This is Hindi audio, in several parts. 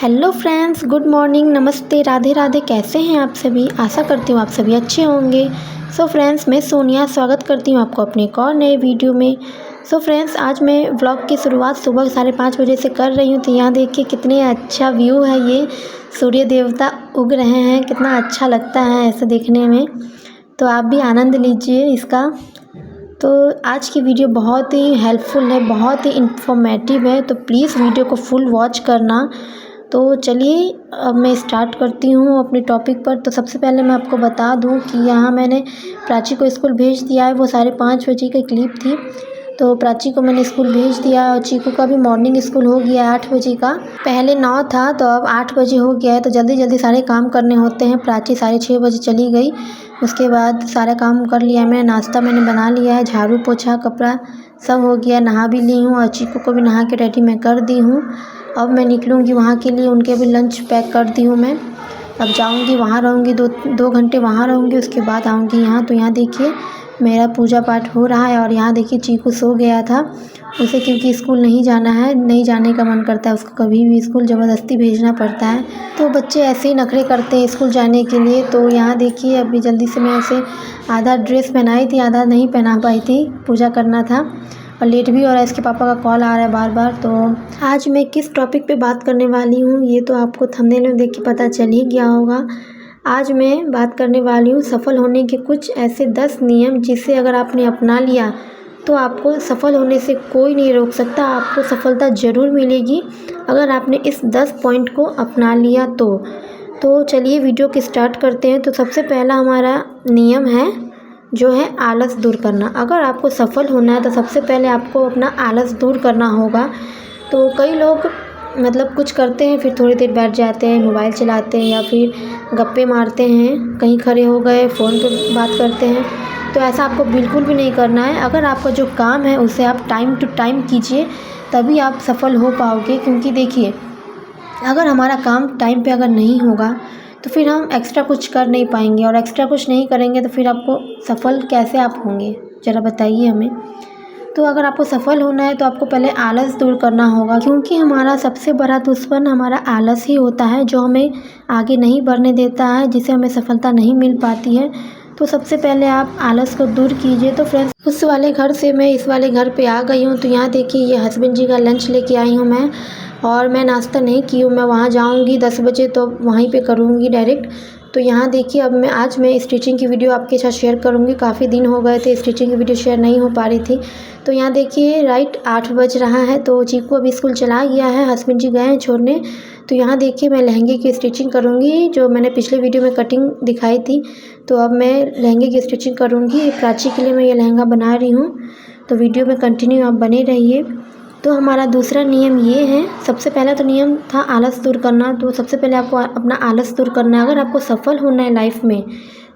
हेलो फ्रेंड्स, गुड मॉर्निंग, नमस्ते, राधे राधे। कैसे हैं आप सभी? आशा करती हूँ आप सभी अच्छे होंगे। सो फ्रेंड्स, मैं सोनिया स्वागत करती हूँ आपको अपने एक और नए वीडियो में। सो फ्रेंड्स, आज मैं व्लॉग की शुरुआत सुबह 5:30 बजे से कर रही हूँ। तो यहाँ देखिए कितने अच्छा व्यू है, ये सूर्य देवता उग रहे हैं, कितना अच्छा लगता है ऐसे देखने में। तो आप भी आनंद लीजिए इसका। तो आज की वीडियो बहुत ही हेल्पफुल है, बहुत ही इंफॉर्मेटिव है, तो प्लीज़ वीडियो को फुल वॉच करना। तो चलिए अब मैं स्टार्ट करती हूँ अपने टॉपिक पर। तो सबसे पहले मैं आपको बता दूँ कि यहाँ मैंने प्राची को स्कूल भेज दिया है। वो 5:30 बजे की क्लिप थी, तो प्राची को मैंने स्कूल भेज दिया और चीकू का भी मॉर्निंग स्कूल हो गया है 8 बजे का। पहले 9 था तो अब 8 बजे हो गया है। तो जल्दी जल्दी सारे काम करने होते हैं। प्राची 6:30 बजे चली गई, उसके बाद सारा काम कर लिया मैंने। नाश्ता मैंने बना लिया है, झाड़ू पोछा कपड़ा सब हो गया, नहा भी ली हूँ और चीकू को भी नहा के रेडी मैं कर दी हूँ। अब मैं निकलूँगी वहाँ के लिए, उनके भी लंच पैक कर दी हूँ मैं। अब जाऊँगी वहाँ, रहूँगी 2 घंटे वहाँ रहूँगी, उसके बाद आऊँगी यहाँ। तो यहाँ देखिए मेरा पूजा पाठ हो रहा है और यहाँ देखिए चीकू सो गया था। उसे क्योंकि स्कूल नहीं जाना है, नहीं जाने का मन करता है उसको, कभी भी स्कूल ज़बरदस्ती भेजना पड़ता है। तो बच्चे ऐसे ही नखरे करते हैं स्कूल जाने के लिए। तो यहाँ देखिए अभी जल्दी से मैं ऐसे आधा ड्रेस पहनाई थी, आधा नहीं पहना पाई थी, पूजा करना था और लेट भी हो रहा है। इसके पापा का कॉल आ रहा है बार बार। तो आज मैं किस टॉपिक पे बात करने वाली हूँ ये तो आपको थंबनेल में देख के पता चल ही गया होगा। आज मैं बात करने वाली हूँ सफल होने के कुछ ऐसे 10 नियम जिसे अगर आपने अपना लिया तो आपको सफल होने से कोई नहीं रोक सकता। आपको सफलता ज़रूर मिलेगी अगर आपने इस 10 पॉइंट को अपना लिया तो चलिए वीडियो की स्टार्ट करते हैं। तो सबसे पहला हमारा नियम है जो है आलस दूर करना। अगर आपको सफल होना है तो सबसे पहले आपको अपना आलस दूर करना होगा। तो कई लोग मतलब कुछ करते हैं फिर थोड़ी देर बैठ जाते हैं, मोबाइल चलाते हैं या फिर गप्पे मारते हैं, कहीं खड़े हो गए फ़ोन पे बात करते हैं। तो ऐसा आपको बिल्कुल भी नहीं करना है। अगर आपका जो काम है उसे आप टाइम टू टाइम कीजिए, तभी आप सफल हो पाओगे। क्योंकि देखिए अगर हमारा काम टाइम पे अगर नहीं होगा तो फिर हम एक्स्ट्रा कुछ कर नहीं पाएंगे, और एक्स्ट्रा कुछ नहीं करेंगे तो फिर आपको सफल कैसे आप होंगे, ज़रा बताइए हमें। तो अगर आपको सफल होना है तो आपको पहले आलस दूर करना होगा, क्योंकि हमारा सबसे बड़ा दुश्मन हमारा आलस ही होता है, जो हमें आगे नहीं बढ़ने देता है, जिससे हमें सफलता नहीं मिल पाती है। तो सबसे पहले आप आलस को दूर कीजिए। तो फ्रेंड्स, उस वाले घर से मैं इस वाले घर पे आ गई हूँ। तो यहाँ देखिए ये हस्बैंड जी का लंच लेके आई हूँ मैं, और मैं नाश्ता नहीं की हूँ। मैं वहाँ जाऊँगी 10 बजे तो वहीं पे करूँगी डायरेक्ट। तो यहाँ देखिए अब आज मैं स्टिचिंग की वीडियो आपके साथ शेयर करूँगी। काफ़ी दिन हो गए थे स्टिचिंग की वीडियो शेयर नहीं हो पा रही थी। तो यहाँ देखिए राइट 8 बज रहा है। तो चीकू अभी स्कूल चला गया है, हस्बैंड जी गए हैं छोड़ने। तो यहाँ देखिए मैं लहंगे की स्टिचिंग करूँगी, जो मैंने पिछले वीडियो में कटिंग दिखाई थी। तो अब मैं लहंगे की स्टिचिंग करूँगी। प्राची के लिए मैं ये लहंगा बना रही हूँ। तो वीडियो में कंटिन्यू आप बने रहिए। तो हमारा दूसरा नियम ये है, सबसे पहला तो नियम था आलस दूर करना। तो सबसे पहले आपको अपना आलस दूर करना है। अगर आपको सफल होना है लाइफ में,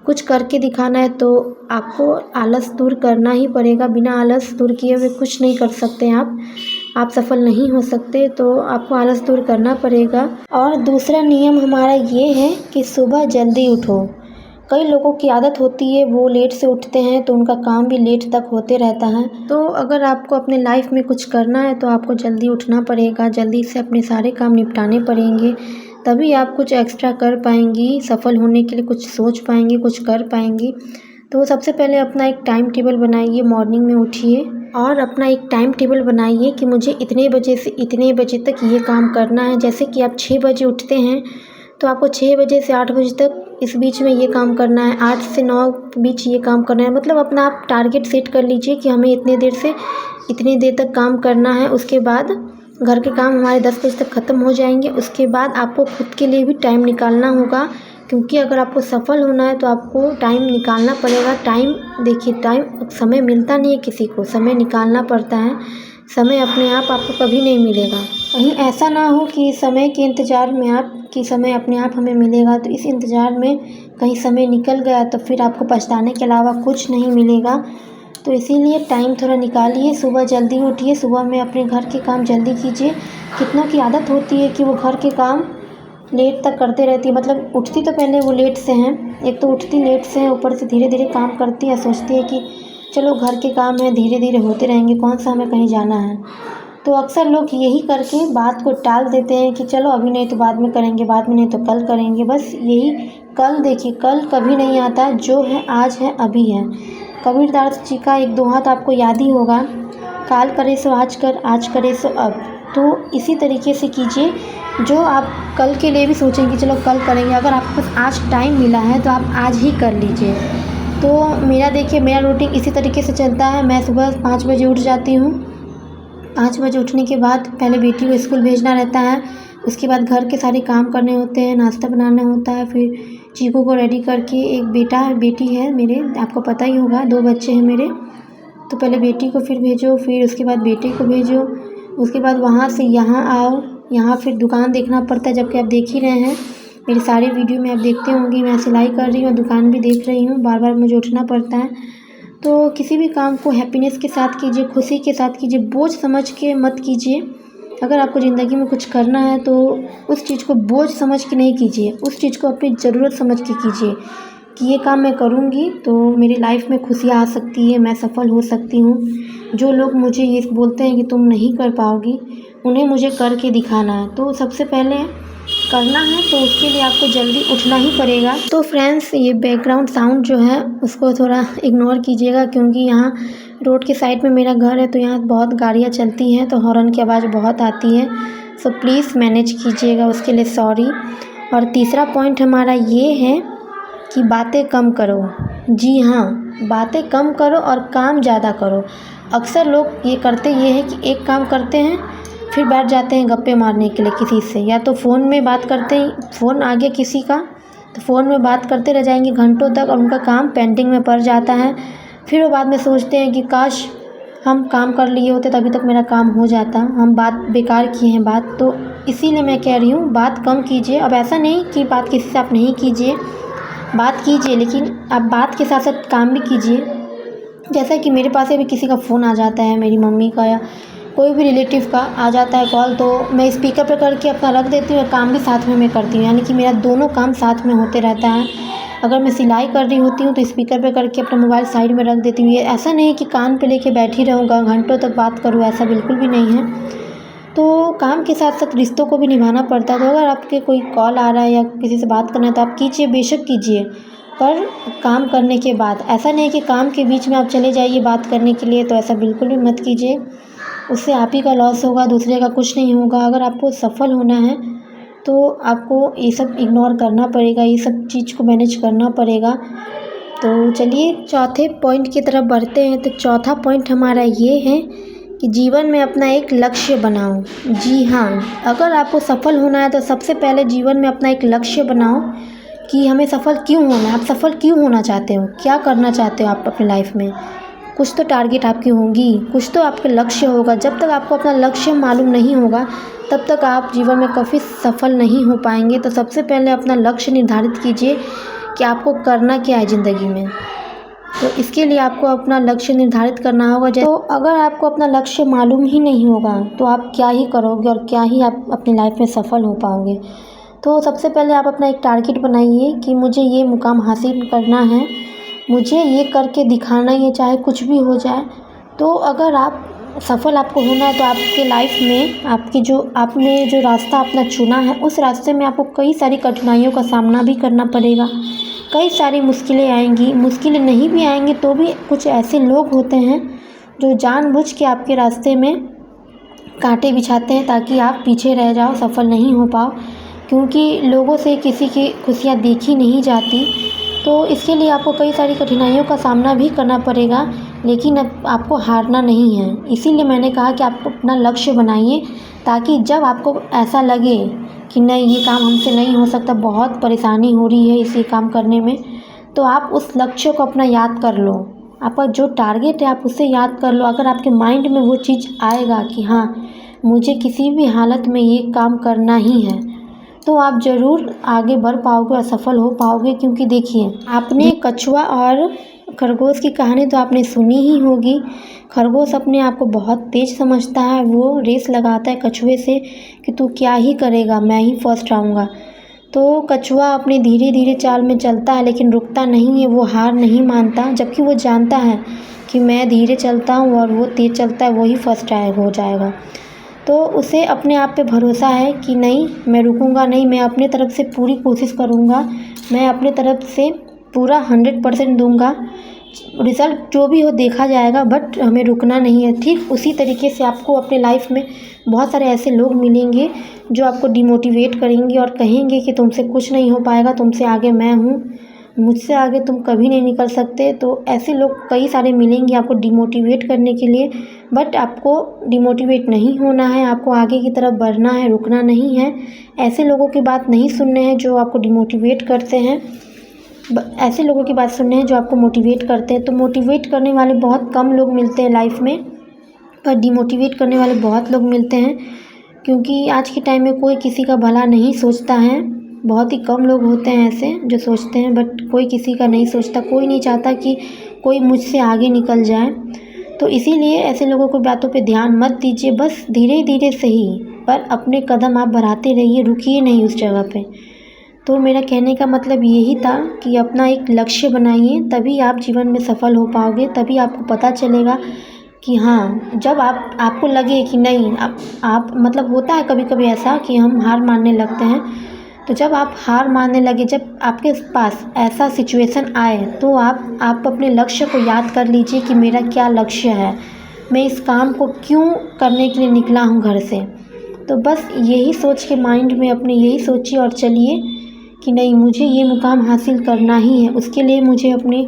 कुछ करके दिखाना है, तो आपको आलस दूर करना ही पड़ेगा। बिना आलस दूर किए हुए कुछ नहीं कर सकते आप सफल नहीं हो सकते। तो आपको आलस दूर करना पड़ेगा। और दूसरा नियम हमारा ये है कि सुबह जल्दी उठो। कई लोगों की आदत होती है वो लेट से उठते हैं तो उनका काम भी लेट तक होते रहता है। तो अगर आपको अपने लाइफ में कुछ करना है तो आपको जल्दी उठना पड़ेगा, जल्दी से अपने सारे काम निपटाने पड़ेंगे, तभी आप कुछ एक्स्ट्रा कर पाएंगी, सफल होने के लिए कुछ सोच पाएंगी, कुछ कर पाएंगी। तो सबसे पहले अपना एक टाइम टेबल बनाइए, मॉर्निंग में उठिए और अपना एक टाइम टेबल बनाइए कि मुझे इतने बजे से इतने बजे तक ये काम करना है। जैसे कि आप 6 बजे उठते हैं तो आपको 6 बजे से 8 बजे तक इस बीच में ये काम करना है, 8 से 9 के बीच ये काम करना है। मतलब अपना आप टारगेट सेट कर लीजिए कि हमें इतने देर से इतनी देर तक काम करना है। उसके बाद घर के काम हमारे 10 बजे तक ख़त्म हो जाएंगे। उसके बाद आपको खुद के लिए भी टाइम निकालना होगा, क्योंकि अगर आपको सफल होना है तो आपको टाइम निकालना पड़ेगा। टाइम देखिए, टाइम समय मिलता नहीं है किसी को, समय निकालना पड़ता है। समय अपने आप आपको कभी नहीं मिलेगा। कहीं ऐसा ना हो कि समय के इंतज़ार में समय अपने आप हमें मिलेगा, तो इस इंतज़ार में कहीं समय निकल गया तो फिर आपको पछताने के अलावा कुछ नहीं मिलेगा। तो इसीलिए टाइम थोड़ा निकालिए, सुबह जल्दी उठिए, सुबह में अपने घर के काम जल्दी कीजिए। कितनों की आदत होती है कि वो घर के काम लेट तक करते रहती है, मतलब उठती तो पहले वो लेट से हैं, एक तो उठती लेट से हैं, ऊपर से धीरे धीरे काम करती है, सोचती है कि चलो घर के काम है धीरे धीरे होते रहेंगे, कौन सा हमें कहीं जाना है। तो अक्सर लोग यही करके बात को टाल देते हैं कि चलो अभी नहीं तो बाद में करेंगे, बाद में नहीं तो कल करेंगे। बस यही कल देखिए, कल कभी नहीं आता, जो है आज है अभी है। कबीरदास जी का एक दोहा तो आपको याद ही होगा, काल करे सो आज कर, आज करे सो अब। तो इसी तरीके से कीजिए, जो आप कल के लिए भी सोचेंगे चलो कल करेंगे, अगर आपके पास आज टाइम मिला है तो आप आज ही कर लीजिए। तो मेरा देखिए, मेरा रूटीन इसी तरीके से चलता है। मैं सुबह 5 बजे उठ जाती हूँ। 5 बजे उठने के बाद पहले बेटी को स्कूल भेजना रहता है, उसके बाद घर के सारे काम करने होते हैं, नाश्ता बनाना होता है, फिर चीकू को रेडी करके, एक बेटी है मेरे, आपको पता ही होगा, 2 बच्चे हैं मेरे। तो पहले बेटी को फिर भेजो, फिर उसके बाद बेटे को भेजो, उसके बाद वहाँ से यहाँ आओ, यहाँ फिर दुकान देखना पड़ता है। जबकि आप देख ही रहे हैं मेरी सारी वीडियो में, आप देखते होंगे मैं सिलाई कर रही हूँ, दुकान भी देख रही हूँ, बार बार मुझे उठना पड़ता है। तो किसी भी काम को हैप्पीनेस के साथ कीजिए, खुशी के साथ कीजिए, बोझ समझ के मत कीजिए। अगर आपको ज़िंदगी में कुछ करना है तो उस चीज़ को बोझ समझ के नहीं कीजिए, उस चीज़ को अपनी ज़रूरत समझ के कीजिए कि ये काम मैं करूँगी तो मेरी लाइफ में खुशियाँ आ सकती है, मैं सफल हो सकती हूँ। जो लोग मुझे ये बोलते हैं कि तुम नहीं कर पाओगी, उन्हें मुझे करके दिखाना है। तो सबसे पहले करना है तो उसके लिए आपको जल्दी उठना ही पड़ेगा। तो फ्रेंड्स, ये बैकग्राउंड साउंड जो है उसको थोड़ा इग्नोर कीजिएगा, क्योंकि यहाँ रोड के साइड में मेरा घर है, तो यहाँ बहुत गाड़ियाँ चलती हैं, तो हॉर्न की आवाज़ बहुत आती है। सो प्लीज़ मैनेज कीजिएगा, उसके लिए सॉरी। और तीसरा पॉइंट हमारा ये है कि बातें कम करो। जी हाँ, बातें कम करो और काम ज़्यादा करो। अक्सर लोग ये करते ये हैं कि एक काम करते हैं फिर बैठ जाते हैं गप्पे मारने के लिए किसी से, या तो फ़ोन में बात करते हैं, फ़ोन आ गया किसी का तो फ़ोन में बात करते रह जाएंगे घंटों तक, और उनका काम पेंडिंग में पड़ जाता है। फिर वो बाद में सोचते हैं कि काश हम काम कर लिए होते तभी तक मेरा काम हो जाता, हम बात बेकार किए हैं बात। तो इसीलिए मैं कह रही हूँ बात कम कीजिए। अब ऐसा नहीं कि बात किसी से आप नहीं कीजिए, बात कीजिए, लेकिन आप बात के साथ साथ काम भी कीजिए। जैसा कि मेरे पास अभी किसी का फ़ोन आ जाता है, मेरी मम्मी का या कोई भी रिलेटिव का आ जाता है कॉल, तो मैं स्पीकर पे करके अपना रख देती हूँ और काम भी साथ में मैं करती हूँ, यानी कि मेरा दोनों काम साथ में होते रहता है। अगर मैं सिलाई कर रही होती हूँ तो स्पीकर पे करके अपना मोबाइल साइड में रख देती हूँ। ये ऐसा नहीं है कि कान पे लेके बैठी रहूँगा घंटों तक बात करूँ, ऐसा बिल्कुल भी नहीं है। तो काम के साथ साथ रिश्तों को भी निभाना पड़ता है। तो अगर आपके कोई कॉल आ रहा है या किसी से बात करना है तो आप कीजिए, बेशक कीजिए, पर काम करने के बाद। ऐसा नहीं कि काम के बीच में आप चले जाइए बात करने के लिए, तो ऐसा बिल्कुल भी मत कीजिए, उससे आप ही का लॉस होगा, दूसरे का कुछ नहीं होगा। अगर आपको सफल होना है तो आपको ये सब इग्नोर करना पड़ेगा, ये सब चीज़ को मैनेज करना पड़ेगा। तो चलिए चौथे पॉइंट की तरफ बढ़ते हैं। तो चौथा पॉइंट हमारा ये है कि जीवन में अपना एक लक्ष्य बनाओ। जी हाँ, अगर आपको सफल होना है तो सबसे पहले जीवन में अपना एक लक्ष्य बनाओ कि हमें सफल क्यों होना है, आप सफल क्यों होना चाहते हो, क्या करना चाहते हो आप अपनी लाइफ में। कुछ तो टारगेट आपकी होंगी, कुछ तो आपका लक्ष्य होगा। जब तक आपको अपना लक्ष्य मालूम नहीं होगा तब तक आप जीवन में कभी सफल नहीं हो पाएंगे। तो सबसे पहले अपना लक्ष्य निर्धारित कीजिए कि आपको करना क्या है ज़िंदगी में। तो इसके लिए आपको अपना लक्ष्य निर्धारित करना होगा। तो अगर आपको अपना लक्ष्य मालूम ही नहीं होगा तो आप क्या ही करोगे और क्या ही आप अपनी लाइफ में सफल हो पाओगे। तो सबसे पहले आप अपना एक टारगेट बनाइए कि मुझे ये मुकाम हासिल करना है, मुझे ये करके दिखाना ही है, चाहे कुछ भी हो जाए। तो अगर आप सफल आपको होना है तो आपके लाइफ में आपने जो रास्ता अपना चुना है उस रास्ते में आपको कई सारी कठिनाइयों का सामना भी करना पड़ेगा, कई सारी मुश्किलें आएंगी। मुश्किलें नहीं भी आएंगी तो भी कुछ ऐसे लोग होते हैं जो जानबूझ के आपके रास्ते में कांटे बिछाते हैं ताकि आप पीछे रह जाओ, सफल नहीं हो पाओ, क्योंकि लोगों से किसी की खुशियाँ देखी नहीं जाती। तो इसके लिए आपको कई सारी कठिनाइयों का सामना भी करना पड़ेगा, लेकिन अब आपको हारना नहीं है। इसीलिए मैंने कहा कि आप अपना लक्ष्य बनाइए, ताकि जब आपको ऐसा लगे कि नहीं ये काम हमसे नहीं हो सकता, बहुत परेशानी हो रही है इसी काम करने में, तो आप उस लक्ष्य को अपना याद कर लो। आपका जो टारगेट है आप उसे याद कर लो। अगर आपके माइंड में वो चीज़ आएगा कि हाँ मुझे किसी भी हालत में ये काम करना ही है, तो आप ज़रूर आगे बढ़ पाओगे और सफल हो पाओगे। क्योंकि देखिए, आपने कछुआ और खरगोश की कहानी तो आपने सुनी ही होगी। खरगोश अपने आप को बहुत तेज़ समझता है, वो रेस लगाता है कछुए से कि तू क्या ही करेगा, मैं ही फर्स्ट आऊँगा। तो कछुआ अपनी धीरे धीरे चाल में चलता है लेकिन रुकता नहीं है, वो हार नहीं मानता, जबकि वो जानता है कि मैं धीरे चलता हूँ और वो तेज़ चलता है, वही फर्स्ट हो जाएगा। तो उसे अपने आप पे भरोसा है कि नहीं, मैं रुकूंगा नहीं, मैं अपने तरफ से पूरी कोशिश करूंगा, मैं अपने तरफ से पूरा 100% दूंगा, रिज़ल्ट जो भी हो देखा जाएगा, बट हमें रुकना नहीं है। ठीक उसी तरीके से आपको अपने लाइफ में बहुत सारे ऐसे लोग मिलेंगे जो आपको डिमोटिवेट करेंगे और कहेंगे कि तुमसे कुछ नहीं हो पाएगा, तुमसे आगे मैं हूँ, मुझसे आगे तुम कभी नहीं निकल सकते। तो ऐसे लोग कई सारे मिलेंगे आपको डिमोटिवेट करने के लिए, बट आपको डिमोटिवेट नहीं होना है, आपको आगे की तरफ बढ़ना है, रुकना नहीं है। ऐसे लोगों की बात नहीं सुनने हैं जो आपको डिमोटिवेट करते हैं, ऐसे लोगों की बात सुनने हैं जो आपको मोटिवेट करते हैं। तो मोटिवेट करने वाले बहुत कम लोग मिलते हैं लाइफ में, पर डिमोटिवेट करने वाले बहुत लोग मिलते हैं, क्योंकि आज के टाइम में कोई किसी का भला नहीं सोचता है। बहुत ही कम लोग होते हैं ऐसे जो सोचते हैं, बट कोई किसी का नहीं सोचता, कोई नहीं चाहता कि कोई मुझसे आगे निकल जाए। तो इसीलिए ऐसे लोगों को बातों पे ध्यान मत दीजिए, बस धीरे धीरे सही पर अपने कदम आप बढ़ाते रहिए, रुकिए नहीं उस जगह पे। तो मेरा कहने का मतलब यही था कि अपना एक लक्ष्य बनाइए, तभी आप जीवन में सफल हो पाओगे, तभी आपको पता चलेगा कि हाँ, जब आपको लगे कि नहीं, आप मतलब होता है कभी कभी ऐसा कि हम हार मानने लगते हैं। तो जब आप हार मानने लगे, जब आपके पास ऐसा सिचुएशन आए, तो आप अपने लक्ष्य को याद कर लीजिए कि मेरा क्या लक्ष्य है, मैं इस काम को क्यों करने के लिए निकला हूँ घर से। तो बस यही सोच के माइंड में अपने यही सोचिए और चलिए कि नहीं, मुझे ये मुकाम हासिल करना ही है, उसके लिए मुझे अपनी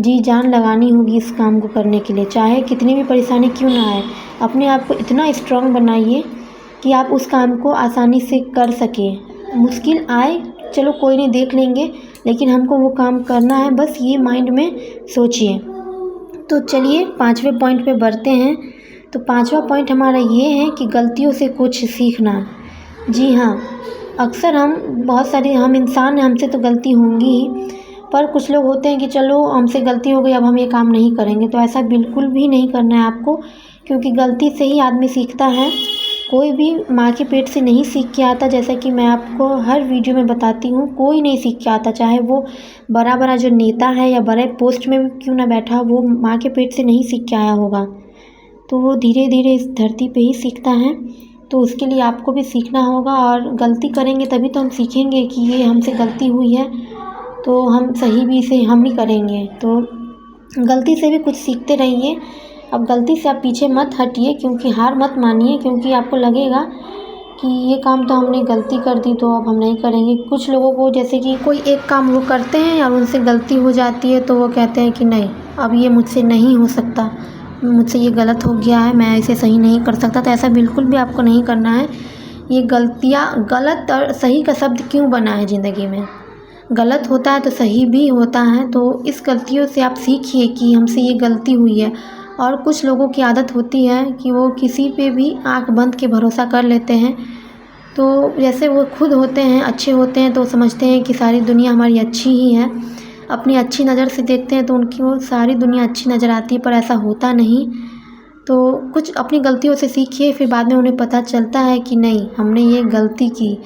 जी जान लगानी होगी इस काम को करने के लिए, चाहे कितनी भी परेशानी क्यों ना आए। अपने आप को इतना स्ट्रांग बनाइए कि आप उस काम को आसानी से कर सकें। मुश्किल आए चलो कोई नहीं, देख लेंगे, लेकिन हमको वो काम करना है, बस ये माइंड में सोचिए। तो चलिए 5वें पॉइंट पे बढ़ते हैं। तो 5वां पॉइंट हमारा ये है कि गलतियों से कुछ सीखना। जी हाँ, अक्सर हम इंसान हैं, हमसे तो गलती होंगी ही, पर कुछ लोग होते हैं कि चलो हमसे गलती हो गई, अब हम ये काम नहीं करेंगे। तो ऐसा बिल्कुल भी नहीं करना है आपको, क्योंकि गलती से ही आदमी सीखता है। कोई भी माँ के पेट से नहीं सीख के आता, जैसा कि मैं आपको हर वीडियो में बताती हूँ, कोई नहीं सीख के आता, चाहे वो बड़ा बड़ा जो नेता है या बड़े पोस्ट में क्यों ना बैठा, वो माँ के पेट से नहीं सीख के आया होगा। तो वो धीरे धीरे इस धरती पे ही सीखता है। तो उसके लिए आपको भी सीखना होगा, और गलती करेंगे तभी तो हम सीखेंगे कि ये हमसे गलती हुई है, तो हम सही भी इसे हम ही करेंगे। तो गलती से भी कुछ सीखते रहिए। अब गलती से आप पीछे मत हटिए, क्योंकि हार मत मानिए, क्योंकि आपको लगेगा कि ये काम तो हमने गलती कर दी, तो अब हम नहीं करेंगे। कुछ लोगों को जैसे कि कोई एक काम वो करते हैं और उनसे गलती हो जाती है, तो वो कहते हैं कि नहीं, अब ये मुझसे नहीं हो सकता, मुझसे ये गलत हो गया है, मैं इसे सही नहीं कर सकता। तो ऐसा बिल्कुल भी आपको नहीं करना है। ये गलतियाँ, गलत और सही का शब्द क्यों बना है ज़िंदगी में? गलत होता है तो सही भी होता है। तो इस गलतियों से आप सीखिए कि हमसे ये गलती हुई है। और कुछ लोगों की आदत होती है कि वो किसी पे भी आँख बंद के भरोसा कर लेते हैं। तो जैसे वो खुद होते हैं, अच्छे होते हैं, तो समझते हैं कि सारी दुनिया हमारी अच्छी ही है, अपनी अच्छी नज़र से देखते हैं तो उनकी वो सारी दुनिया अच्छी नज़र आती है, पर ऐसा होता नहीं। तो कुछ अपनी गलतियों से सीखिए, फिर बाद में उन्हें पता चलता है कि नहीं, हमने ये गलती की।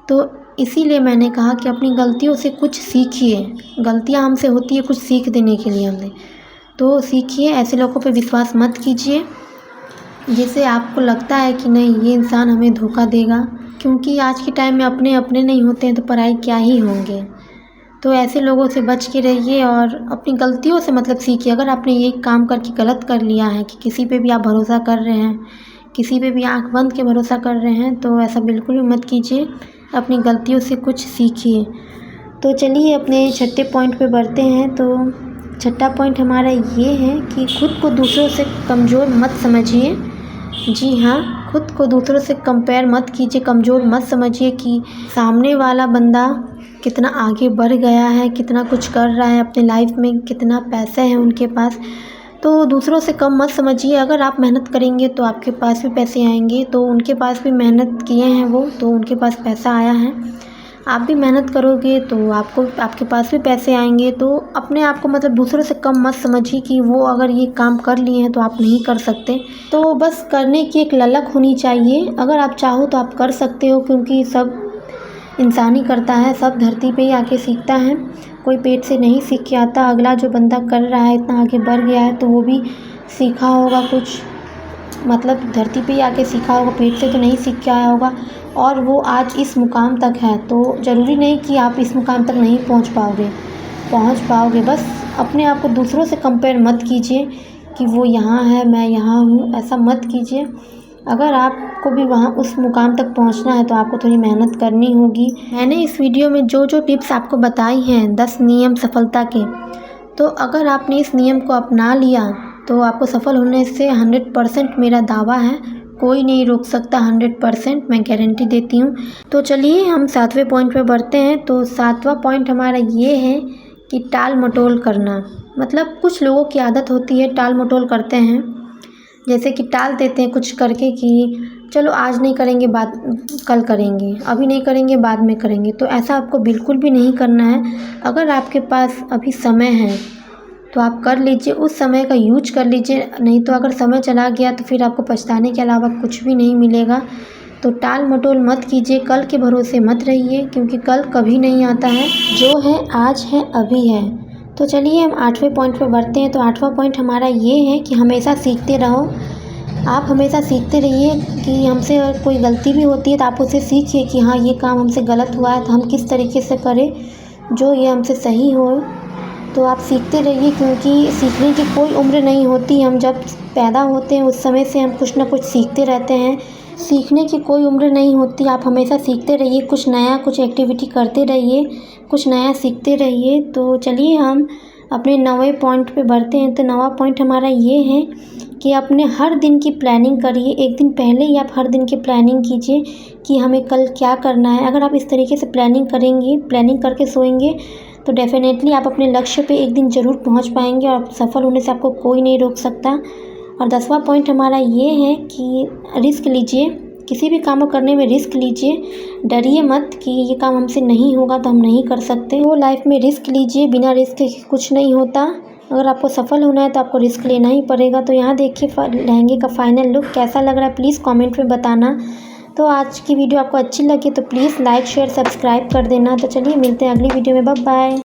तो इसीलिए मैंने कहा कि अपनी गलतियों से कुछ सीखिए। गलतियाँ हमसे होती है कुछ सीख देने के लिए हमने, तो सीखिए। ऐसे लोगों पे विश्वास मत कीजिए जिससे आपको लगता है कि नहीं, ये इंसान हमें धोखा देगा, क्योंकि आज के टाइम में अपने अपने नहीं होते हैं तो पराई क्या ही होंगे। तो ऐसे लोगों से बच के रहिए और अपनी गलतियों से मतलब सीखिए। अगर आपने ये काम करके गलत कर लिया है कि किसी पे भी आप भरोसा कर रहे हैं, किसी पे भी आंख बंद के भरोसा कर रहे हैं, तो ऐसा बिल्कुल भी मत कीजिए। अपनी गलतियों से कुछ सीखिए। तो चलिए अपने छठे पॉइंट पे बढ़ते हैं। तो छठा पॉइंट हमारा ये है कि खुद को दूसरों से कमज़ोर मत समझिए। जी हाँ, खुद को दूसरों से कंपेयर मत कीजिए, कमज़ोर मत समझिए कि सामने वाला बंदा कितना आगे बढ़ गया है, कितना कुछ कर रहा है अपने लाइफ में, कितना पैसे हैं उनके पास। तो दूसरों से कम मत समझिए। अगर आप मेहनत करेंगे तो आपके पास भी पैसे आएंगे, तो उनके पास भी मेहनत किए हैं वो, तो उनके पास पैसा आया है। आप भी मेहनत करोगे तो आपके पास भी पैसे आएंगे। तो अपने आप को मतलब दूसरों से कम मत समझिए कि वो अगर ये काम कर लिए हैं तो आप नहीं कर सकते। तो बस करने की एक ललक होनी चाहिए। अगर आप चाहो तो आप कर सकते हो, क्योंकि सब इंसान ही करता है, सब धरती पे ही आके सीखता है, कोई पेट से नहीं सीख के आता। अगला जो बंदा कर रहा है, इतना आगे बढ़ गया है, तो वो भी सीखा होगा कुछ, मतलब धरती पे ही आके सीखा होगा, पेट से तो नहीं सीख के आया होगा और वो आज इस मुकाम तक है। तो ज़रूरी नहीं कि आप इस मुकाम तक नहीं पहुंच पाओगे। बस अपने आप को दूसरों से कंपेयर मत कीजिए कि वो यहाँ है मैं यहाँ हूँ, ऐसा मत कीजिए। अगर आपको भी वहाँ उस मुकाम तक पहुँचना है तो आपको थोड़ी मेहनत करनी होगी। मैंने इस वीडियो में जो जो टिप्स आपको बताई हैं 10 नियम सफलता के, तो अगर आपने इस नियम को अपना लिया तो आपको सफल होने से 100% मेरा दावा है, कोई नहीं रोक सकता। 100% मैं गारंटी देती हूँ। तो चलिए हम 7वें पॉइंट पे बढ़ते हैं। तो 7वां पॉइंट हमारा ये है कि टाल मटोल करना। मतलब कुछ लोगों की आदत होती है टाल मटोल करते हैं, जैसे कि टाल देते हैं कुछ करके कि चलो आज नहीं करेंगे, कल करेंगे, अभी नहीं करेंगे, बाद में करेंगे। तो ऐसा आपको बिल्कुल भी नहीं करना है। अगर आपके पास अभी समय है तो आप कर लीजिए, उस समय का यूज कर लीजिए। नहीं तो अगर समय चला गया तो फिर आपको पछताने के अलावा कुछ भी नहीं मिलेगा। तो टाल मटोल मत कीजिए, कल के भरोसे मत रहिए, क्योंकि कल कभी नहीं आता है। जो है आज है अभी है। तो चलिए हम 8वें पॉइंट पे बढ़ते हैं। तो 8वां पॉइंट हमारा ये है कि हमेशा सीखते रहो। आप हमेशा सीखते रहिए कि हमसे कोई गलती भी होती है तो आप उससे सीखिए कि हाँ ये काम हमसे गलत हुआ है तो हम किस तरीके से करें जो ये हमसे सही हो। तो आप सीखते रहिए, क्योंकि सीखने की कोई उम्र नहीं होती। हम जब पैदा होते हैं उस समय से हम कुछ ना कुछ सीखते रहते हैं। सीखने की कोई उम्र नहीं होती। आप हमेशा सीखते रहिए, कुछ नया, कुछ एक्टिविटी करते रहिए, कुछ नया सीखते रहिए। तो चलिए हम अपने 9वें पॉइंट पे बढ़ते हैं। तो 9वां पॉइंट हमारा ये है कि अपने हर दिन की प्लानिंग करिए। एक दिन पहले ही आप हर दिन की प्लानिंग कीजिए कि हमें कल क्या करना है। अगर आप इस तरीके से प्लानिंग करेंगे, प्लानिंग करके सोएंगे, तो डेफ़िनेटली आप अपने लक्ष्य पे एक दिन ज़रूर पहुंच पाएंगे और सफल होने से आपको कोई नहीं रोक सकता। और 10वां पॉइंट हमारा ये है कि रिस्क लीजिए। किसी भी काम को करने में रिस्क लीजिए। डरिए मत कि ये काम हमसे नहीं होगा तो हम नहीं कर सकते। वो लाइफ में रिस्क लीजिए, बिना रिस्क के कुछ नहीं होता। अगर आपको सफल होना है तो आपको रिस्क लेना ही पड़ेगा। तो यहाँ देखिए लहंगे का फाइनल लुक कैसा लग रहा है, प्लीज़ कमेंट में बताना। तो आज की वीडियो आपको अच्छी लगी तो प्लीज़ लाइक शेयर सब्सक्राइब कर देना। तो चलिए मिलते हैं अगली वीडियो में, बाय बाय।